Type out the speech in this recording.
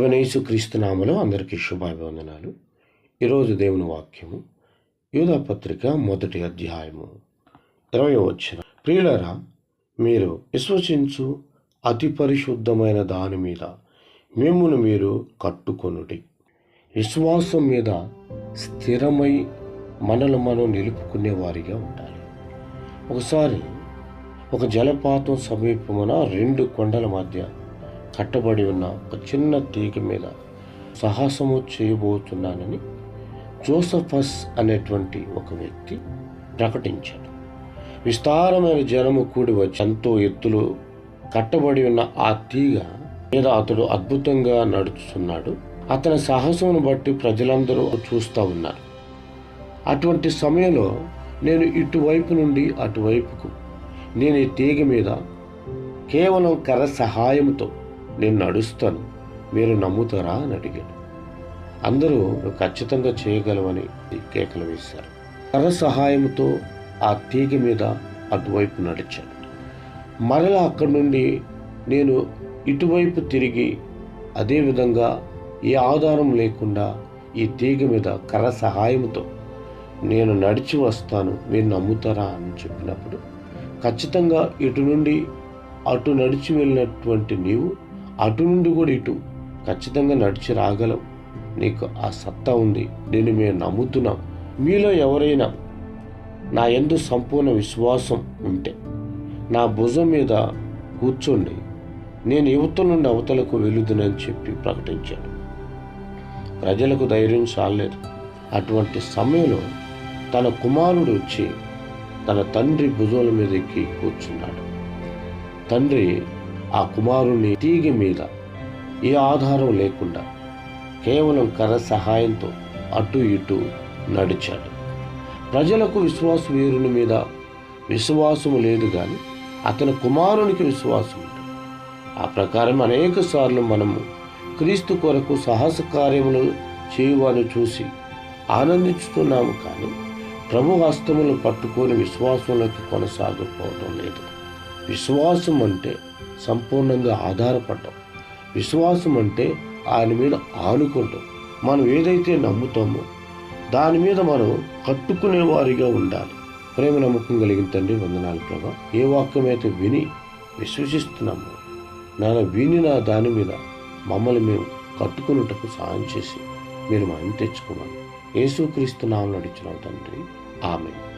ప్రభువైన యేసుక్రీస్తు నామములో అందరికీ శుభాభివందనాలు. ఈరోజు దేవుని వాక్యము యూదా పత్రిక 1వ అధ్యాయము 20వ వచనం. ప్రియులారా, మీరు విశ్వసించు అతి పరిశుద్ధమైన దాని మీద మిమ్మును మీరు కట్టుకొనుడి. విశ్వాసం మీద స్థిరమై మనల్ని మనం నిలుపుకునే వారిగా ఉండాలి. ఒకసారి ఒక జలపాతం సమీపమున 2 కొండల మధ్య కట్టబడి ఉన్న ఒక చిన్న తీగ మీద సాహసము చేయబోతున్నానని జోసఫస్ అనేటువంటి ఒక వ్యక్తి ప్రకటించాడు. విస్తారమైన జనము కూడి వచ్చి ఎంతో ఎత్తులో కట్టబడి ఉన్న ఆ తీగ మీద అతడు అద్భుతంగా నడుస్తున్నాడు. అతని సాహసమును బట్టి ప్రజలందరూ చూస్తూ ఉన్నారు. అటువంటి సమయంలో నేను ఇటువైపు నుండి అటువైపుకు నేను ఈ తీగ మీద కేవలం కర్ర సహాయంతో నేను నడుస్తాను, మీరు నమ్ముతారా అని అడిగాడు. అందరూ ఖచ్చితంగా చేయగలవని కేకలు వేశారు. కర్ర సహాయంతో ఆ తీగ మీద అటువైపు నడిచాడు. మరలా అక్కడి నుండి నేను ఇటువైపు తిరిగి అదేవిధంగా ఏ ఆధారం లేకుండా ఈ తీగ మీద కర్ర సహాయంతో నేను నడిచి వస్తాను, మీరు నమ్ముతారా అని చెప్పినప్పుడు, ఖచ్చితంగా ఇటు నుండి అటు నడిచి వెళ్ళినటువంటి నీవు అటు నుండి కూడా ఇటు ఖచ్చితంగా నడిచి రాగలవు, నీకు ఆ సత్తా ఉంది, నేను మేము నమ్ముతున్నాం. మీలో ఎవరైనా నా యందు సంపూర్ణ విశ్వాసం ఉంటే నా భుజం మీద కూర్చోండి, నేను యువత నుండి అవతలకు వెలుదునని చెప్పి ప్రకటించాడు. ప్రజలకు ధైర్యం చాలలేదు. అటువంటి సమయంలో తన కుమారుడు వచ్చి తన తండ్రి భుజాల మీద ఎక్కి కూర్చున్నాడు. తండ్రి ఆ కుమారుని తీగ మీద ఏ ఆధారం లేకుండా కేవలం కర్ర సహాయంతో అటు ఇటు నడిచాడు. ప్రజలకు విశ్వాస వీరుని మీద విశ్వాసము లేదు, కానీ అతని కుమారునికి విశ్వాసం ఉంటుంది. ఆ ప్రకారం అనేక సార్లు మనము క్రీస్తు కొరకు సాహస కార్యములు చేయువారిని చూసి ఆనందించుతున్నాము, కానీ ప్రభు హస్తములను పట్టుకొని విశ్వాసంలోకి కొనసాగకపోవడం లేదు. విశ్వాసం అంటే సంపూర్ణంగా ఆధారపడటం. విశ్వాసం అంటే ఆయన మీద ఆనుకుంటాం. మనం ఏదైతే నమ్ముతామో దాని మీద మనం కట్టుకునే వారిగా ఉండాలి. ప్రేమ నమ్మకం కలిగిన తండ్రి, వందనాలు ప్రభా. ఏ వాక్యమైతే విని విశ్వసిస్తున్నామో విని దాని మీద మమ్మల్ని మేము కట్టుకున్నట్టుకు సాయం చేసి మీరు మనం తెచ్చుకున్నాను. యేసుక్రీస్తు నామములో అడుగుచున్నాం తండ్రి, ఆమేన్.